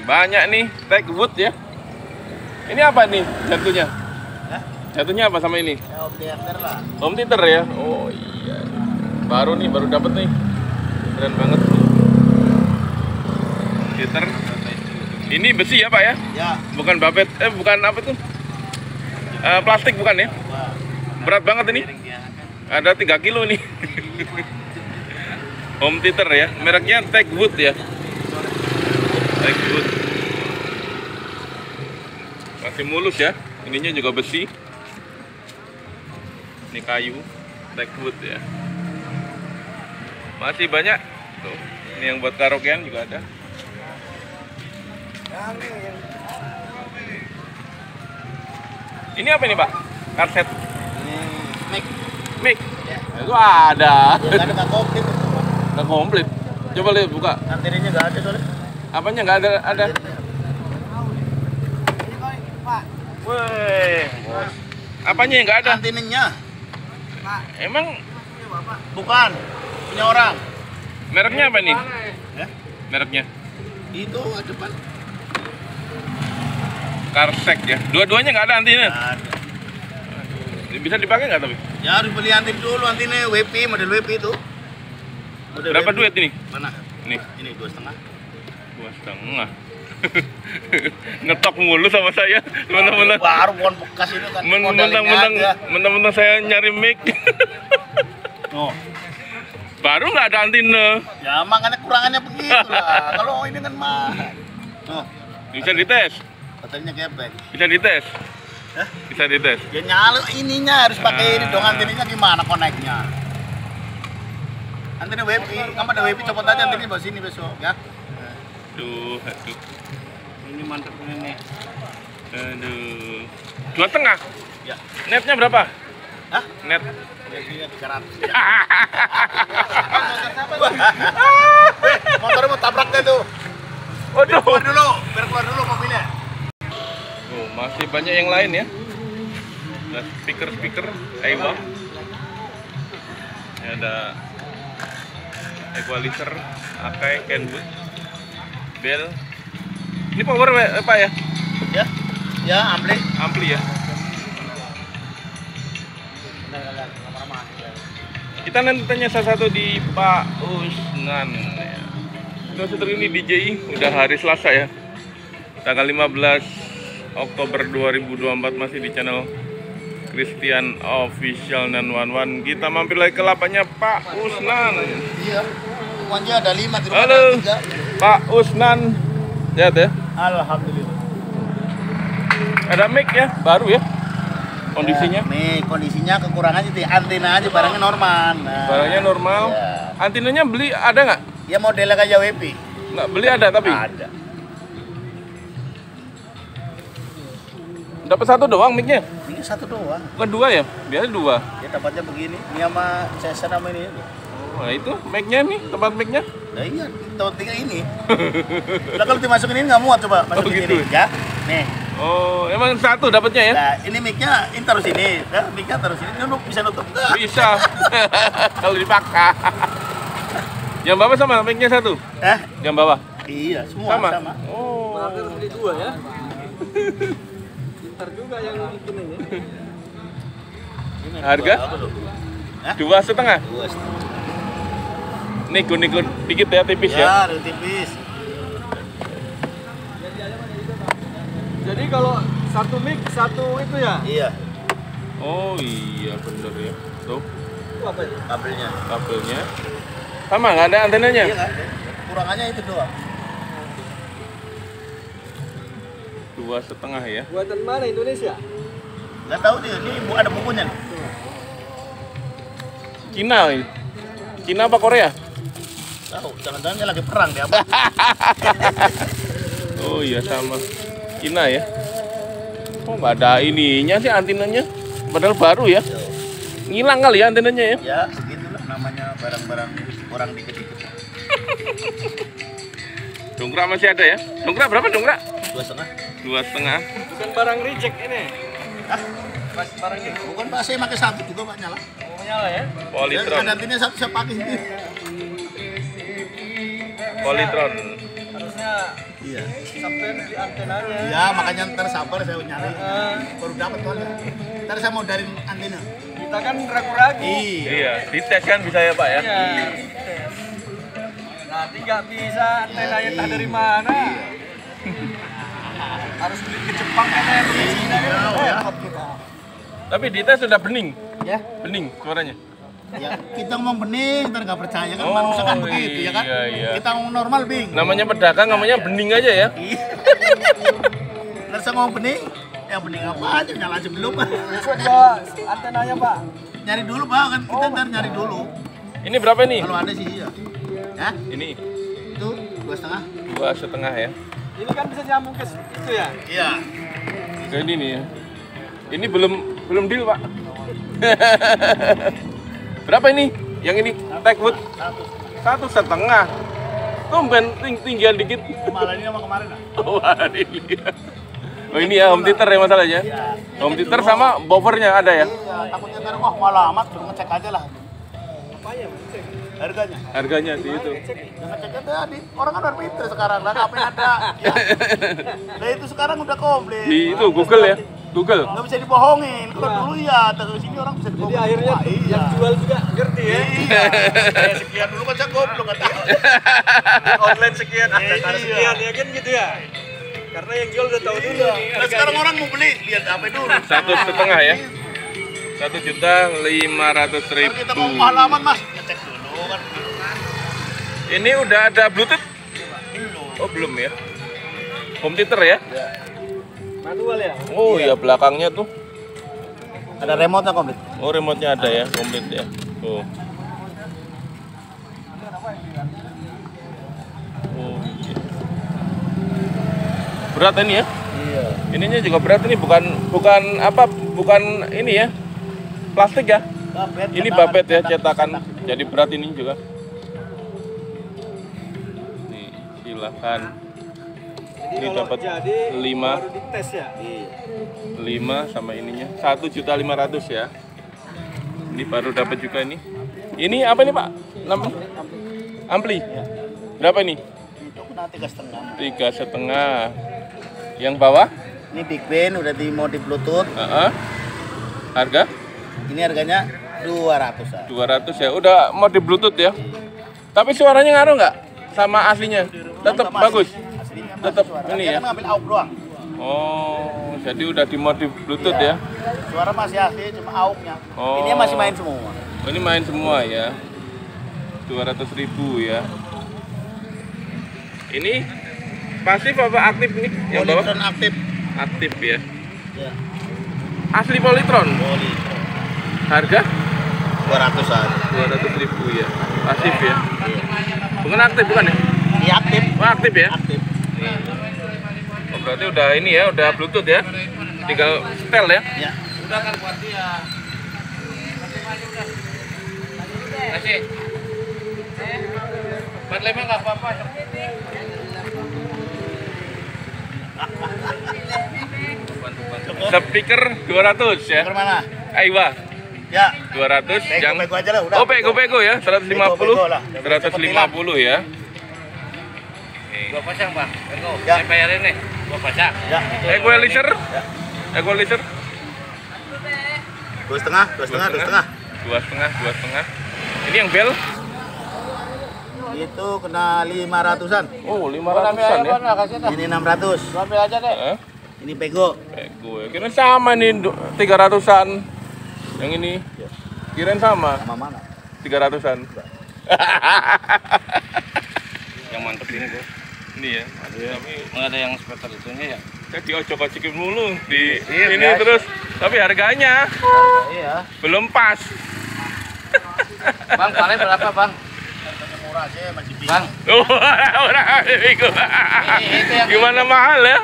Banyak nih Techwood ya. Ini apa nih jatuhnya? Hah? Jatuhnya apa sama ini? Ya, home theater lah. Home theater ya? Oh iya. Baru dapet nih. Keren banget. Theater. Ini besi ya Pak ya? Ya. Bukan babet, bukan apa tuh? Plastik bukan ya? Berat banget ini. Ada 3 kilo nih. Home theater ya. Mereknya Techwood ya. Techwood. Masih mulus ya. Ininya juga besi. Ini kayu. Techwood ya. Masih banyak. Tuh. Ini yang buat karaokean juga ada. Ini apa ini Pak? Karset. Ini mic. Mic. Ya. Itu ada. Ya, nggak komplit. Nggak komplit. Coba lihat buka. Antenanya nggak ada soalnya. Apanya nggak ada? Wih. Apanya yang nggak ada? Antenanya. Emang Bukan. Punya orang. mereknya apa nih? Ya? Mereknya Itu depan. Karsek ya. Dua-duanya nggak ada antena. Nggak ada. Bisa dipakai nggak tapi? Ya harus beli anten dulu, antennya WP, model WP itu. Model Berapa WP. duit ini? Mana? Nih, Ini 2,5. 2,5. Ngetok mulu sama saya. Mentang-mentang Baru pohon bekas itu kan. modalnya aja. mentang-mentang saya nyari mic. Oh. Baru nggak ada antena. Ya makanya kurangannya begitu lah. Kalau ini kan mahal. Oh, Bisa dites. baterainya gepeng. Bisa dites. Hah? Bisa dites. Ya nyala ininya harus pakai ini dong, antenanya gimana koneknya? Antena WP, kamu ada WP copot aja antenanya bawa sini besok ya. Aduh. Ini mantap ini nih. Aduh. 2,5. Ya. Netnya berapa? Hah? Net. WP-nya 300. Motornya mau tabrak deh tuh. Waduh. Keluar dulu, biar keluar dulu mobilnya. Oh, masih banyak yang lain ya. Ada speaker Aiwa. Ini ada equalizer, Akai, Kenwood, Bell. Ini power apa ya? Ya. Ya, Ampli ya. Kita nanti tanya salah satu di Pak Usnan ya. Setelah ini DJI udah hari Selasa ya. Tanggal 15 Oktober 2024 masih di channel Christian Official 911. Kita mampir lagi ke lapaknya Pak Usnan. Iya. Uangnya ada 5 di rumah. Halo. ada 3. Pak Usnan. Lihat ya. Alhamdulillah. Ada mic ya, baru ya. Kondisinya? Ya, nih kondisinya kekurangannya di antena aja, barangnya normal. Nah, Barangnya normal. ya. Antenanya beli ada nggak? Ya modelnya kayak WP. Nggak beli ada tapi. Ada. Dapat satu doang micnya. Ini satu doang. Bukan dua ya? Biasanya dua. Ya tempatnya begini. Ini sama saya sama ini. Nah itu mic-nya nih, tempat mic-nya. Nah iya, tempat tiga ini. Lah kalau dimasukin ini nggak muat, coba masukin gitu. ini. Ya, nih. Oh, emang satu dapatnya ya? Nah ini mic-nya ini taruh sini. Ya, mic-nya taruh sini. Ini bisa nutup nggak? Bisa. Kalau dipakai. Yang bawah sama mic-nya satu. Yang bawah. Iya, semua sama. Oh. harus beli dua ya. Pintar juga yang bikin ini. Harga? Hah? 2,5. 2,5. Nego-nego dikit ya, tipis ya. Ya, udah tipis. Jadi kalau satu mic satu itu ya. Iya, Oh iya bener ya. Tuh Itu apa itu? kabelnya. kabelnya. Sama nggak ada antenanya? Iya kan? Kurangannya itu doang. 2,5 ya. Buatan mana Indonesia? Nggak tahu dia, ini ada bukunya nih. Cina ini. Cina apa Korea? Tahu, jangan-jangan dia lagi perang dia apa? Oh iya sama. Cina ya. Oh nggak ada ininya sih antenanya. Padahal baru ya. Ngilang kali ya antenanya ya. Ya, begitulah namanya barang-barang orang dikit-dikit. Dongkrak masih ada ya. Dongkrak berapa dongkrak? 2,5. 2,5. Bukan barang reject ini. Hah? Pas barang ini. Bukan Pak, saya pakai satu juga Pak nyala. Oh, nyala ya? Polytron. Ada antenanya satu saya pakai sendiri. Polytron. Harusnya Iya. Sampai di antenanya. Iya, makanya ntar sabar saya nyari. Baru dapat soalnya. Ntar saya mau dari antena. Kita kan ragu-ragu. Iya, dites kan bisa ya Pak ya? Iya. Nanti nggak bisa antenanya entah dari mana. Harus beli ke Jepang karena yang beli Cina kan repot kita. Tapi dites sudah bening. Ya. Bening suaranya. Ya, kita ngomong bening, ntar nggak percaya kan, Oh, manusia kan begitu ya kan. iya, iya. Kita ngomong normal bing. Namanya pedagang namanya bening aja ya. Iya. Ntar saya ngomong bening, yang bening apa aja nyala aja belum. Coba antenanya Pak. Nyari dulu Pak, kan kita ntar nyari dulu. Ini berapa nih? Kalau ada sih iya. Ya, Ini itu 2,5. 2,5 ya. Ini kan bisa nyambung ke itu ya. Iya. Kayak ini nih ya. Ini belum deal Pak. Berapa ini? Yang ini Techwood 1,5. Tumben tinggian dikit. Malah ini sama kemarin lah. Wah, ini. Oh ini ya home theater ya masalahnya. Home theater sama buffernya ada ya? Iya, takutnya ntar wah malah amat, suruh ngecek aja lah. Harganya. Harganya sih itu. Ya, ngecek aja di orang kan udah pinter sekarang lah, apa yang ada. Ya. Nah itu sekarang udah komplit. Di itu Google ya. Google. Nggak bisa dibohongin. Kalau dulu ya, dari sini orang bisa Jadi dibohongin. akhirnya Wah, iya. yang jual juga ngerti ya. Iya. Kayak sekian dulu kan saya goblok nggak tahu. Online sekian, antenna Iya. sekian ya kan gitu ya. Karena yang jual udah tahu dulu. Nah sekarang orang mau beli, lihat apa dulu. 1,5 ya. 1.500.000. Kalau kita mau halaman mas, ngecek dulu kan. Ini udah ada Bluetooth? Belum. Oh belum ya. Home theater ya? Manual ya. Oh iya belakangnya tuh. Ada remote komplit. Oh remote-nya ada ya, komplit ya. Tuh. Oh, iya. Berat ini ya? Iya. Ininya juga berat ini bukan apa? Bukan ini ya. Plastik ya? Babet, Ini cetakan, babet ya cetak. cetakan. Jadi berat ini juga. Nih, silakan. Jadi Ini kalau dapat jadi 5. baru dites ya. Iya. 5 sama ininya 1.500.000 ya. Ini baru dapat juga ini. Ini apa ini Pak? Ampli. Berapa ini? Itu kena 3,5. 3,5. Yang bawah? Ini Big Ben udah di mode Bluetooth. Harga? Ini harganya 200-an. 200 ya. Udah mode Bluetooth ya. Tapi suaranya ngaruh nggak sama aslinya? Tetap bagus. Aslinya Tetap suara. ini Dia ya. kan ngambil AUX doang. Oh, jadi udah di mode Bluetooth Iya. ya. Suara masih asli, cuma AUX-nya. Oh. Ini masih main semua. Oh, ini main semua ya. 200.000 ya. Ini pasif apa aktif nih? Yang bawah? Polytron aktif. Aktif ya. Ya. Asli Polytron. Polytron. Harga 200-an. 200.000 ya. Pasif ya. Bukan aktif bukan ya? Ini aktif. Oh, aktif ya. Aktif. Oh, berarti udah ini ya, udah Bluetooth ya. Tinggal setel ya. Ya. Udah kan buat dia. Kasih. 45 nggak apa-apa. Speaker 200 ya. Ke mana? Aiwa Ya. 200 yang Pego aja lah udah. Oh, pego ya, 150. Pego lah. 150 ya. Gua pasang, Bang. Ego. Ya. Saya bayarin nih. Gua pasang. Ya. Equalizer? Ya. Equalizer? 2,5, 2,5, 2,5. 2,5. Ini yang bel? Itu kena 500-an. Oh, 500-an ya. Ini 600. Ambil aja deh. Hah? Ini pego. Pego ya. Kirain sama nih 300-an. Yang ini. Kirain sama Sama mana? 300-an. Yang mantep ini, Bro. Ini ya. Tapi Enggak ada yang spekter itunya ya. saya diocok-ocokin mulu di Iya, ini biasa. terus. Tapi harganya Iya. belum pas. Bang, paling berapa, Bang? Murah aja masih bisa. Bang, Orang itu. itu yang Gimana mahal ya?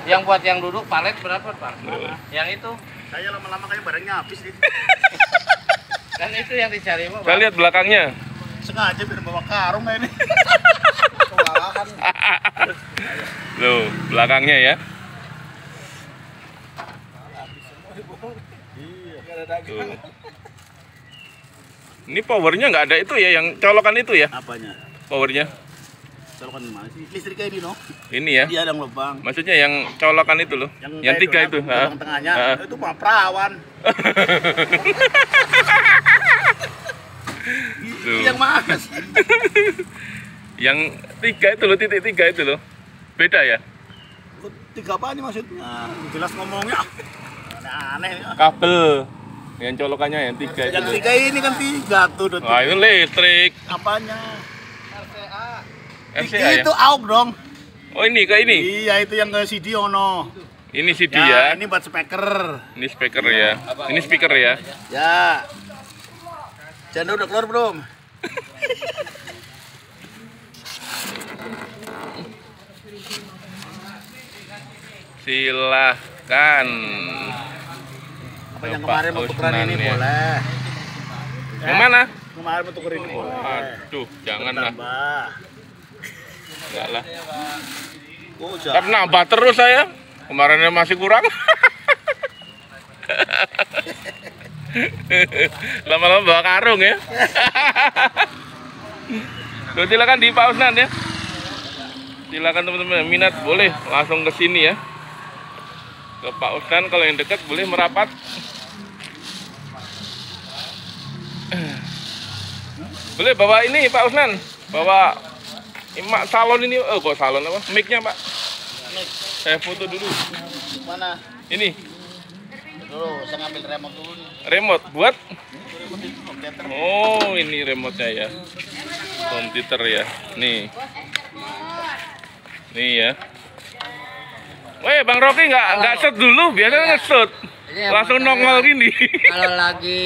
yang buat yang duduk palet berapa, Bang? Yang itu. Saya lama-lama kayak barangnya habis nih. Kan itu yang dicari, Bang. Saya lihat belakangnya. Sengaja biar bawa karung kayak ini. Loh, belakangnya ya. Tuh. Ini powernya nggak ada itu ya, yang colokan itu ya, Apanya? powernya. Colokan di mana sih? Listriknya ini, no? Ini ya. Dia ada yang lubang. Maksudnya yang colokan itu loh. Yang tiga itu. Lubang tengahnya. Itu mah perawan. Yang mana sih? Yang tiga itu loh, titik tiga itu loh. Beda ya? Tiga apa nih maksudnya? Jelas ngomongnya. Aneh-aneh. Kabel. Yang colokannya yang tiga itu. Yang Loh. tiga ini kan tiga tuh. Wah, itu listrik. Apanya? RCA ya? Itu AUX dong. Oh, ini kayak ini. Iya, itu yang ke CD ono. Ini CD ya. Ini buat speaker. Ini speaker ya. Ini speaker ya. Ya. Janda udah keluar belum? Silahkan. Apa yang Bapak kemarin mau tukeran ini Usnan ya. boleh. Yang mana? Kemarin mau tuker ini boleh. Aduh, jangan lah. Tambah. Enggak lah. Oh, Kan nambah terus saya. Kemarinnya masih kurang. Lama-lama bawa karung ya. Tuh, silakan di Pak Usnan ya. Silakan teman-teman yang minat boleh langsung ke sini ya. Ke Pak Usnan, kalau yang dekat boleh merapat. Boleh bawa ini Pak Usnan, bawa Mak salon ini. Oh, kok salon apa? Mic-nya Pak. Saya foto dulu. Mana? Ini Dulu, saya ngambil remote dulu nih. remote buat. Remote itu home theater. Oh, ini remote-nya ya. Home theater ya. Nih. Nih ya. Weh, Bang Rocky nggak shoot dulu, biasanya nge-shoot. Iya, Langsung makanya nongol gini. Kalau lagi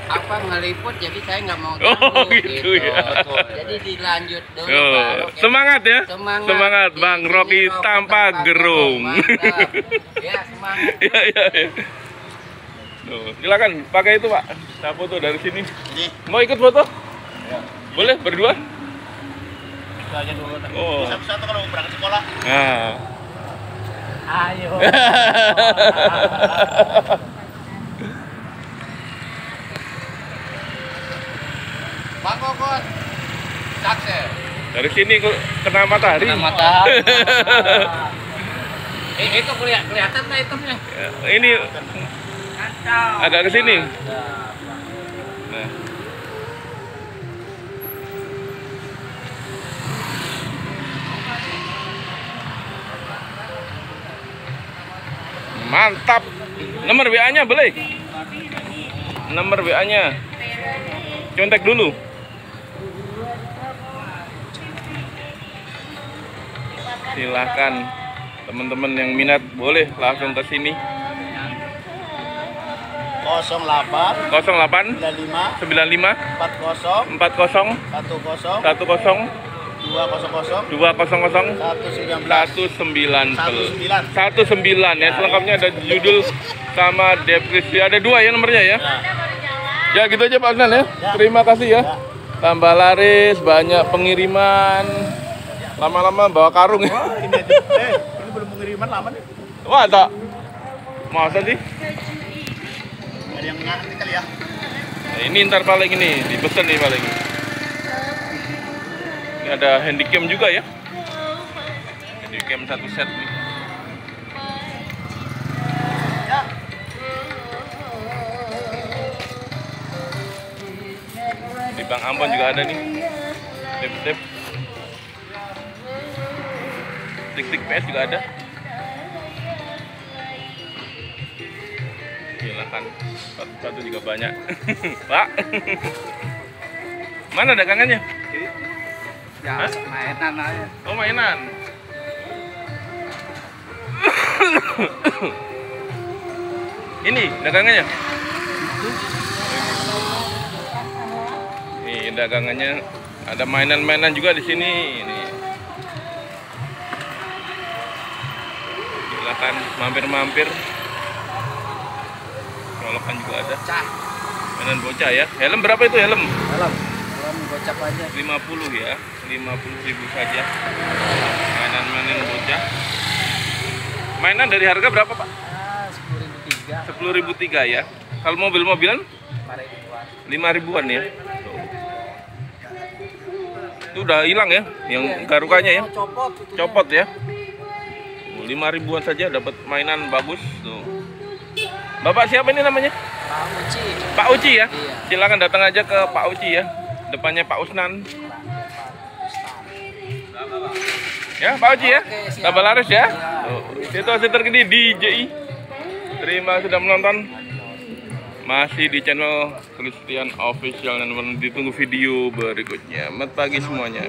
apa ngeliput, jadi saya nggak mau Oh, ganggu gitu ya. Jadi dilanjut dulu. Oh, baru kita- semangat ya. Semangat. Bang Di Rocky sini tanpa gerung. mantap. Ya, semangat. Iya, iya, iya. Tuh, silakan pakai itu, Pak. Saya foto dari sini. Ini, Mau ikut foto? Boleh berdua? itu aja dulu. Oh. Satu-satu kalau mau berangkat sekolah. Nah. Ayo. Bang Kokon. Sukses. Dari sini kena matahari. Matahari. Itu kelihatan nggak hitamnya? Ini agak ke sini. Nah. Mantap. Nomor WA-nya boleh? Nomor WA-nya. Contek dulu. Silahkan teman-teman yang minat boleh langsung ke sini. 08 08 95 95 40 40 10 10 200 200 119 19 ya, selengkapnya ada judul sama deskripsi. Ada dua ya nomornya ya. Ya gitu aja Pak Usnan ya. Terima kasih ya. Tambah laris, banyak pengiriman. Lama-lama bawa karung ya. Oh, ini aja. Ini belum pengiriman lama nih. Wah, tak. Masa sih? Ada yang ngerti kali ya. Nah, ini ntar paling ini dipesan nih paling. Ini ada handycam juga ya. Handycam satu set nih. Ya. Di Bang Ambon juga ada nih. Tip-tip. Tik-tik PS juga ada. Silakan. Sepatu juga banyak. Pak. Mana dagangannya? Ya, Hah? mainan aja. Oh, mainan. Ini dagangannya. Nih dagangannya, ada mainan-mainan juga di sini. Ini. Silakan mampir-mampir. Colokan juga ada. Mainan bocah ya. Helm berapa itu helm? Helm gocap aja. 50 ya, 50.000 saja. Mainan-mainan bocah. Mainan dari harga berapa Pak? 10.003 ya. Kalau mobil-mobilan 5 ribuan ya. Tuh. Itu udah hilang ya, yang garukanya ya. Copot. itunya. Copot ya. 5 ribuan saja dapat mainan bagus tuh. Bapak siapa ini namanya? Pak Uci. Pak Uci ya. Iya. Silakan datang aja ke Pak Uci ya. Depannya Pak Usnan. Ya, Pak Uci ya. Oke, siap. Tambah laris ya. Situasi terkini di JI. Terima kasih sudah menonton. Masih di channel Christian Official dan ditunggu video berikutnya. Selamat pagi semuanya.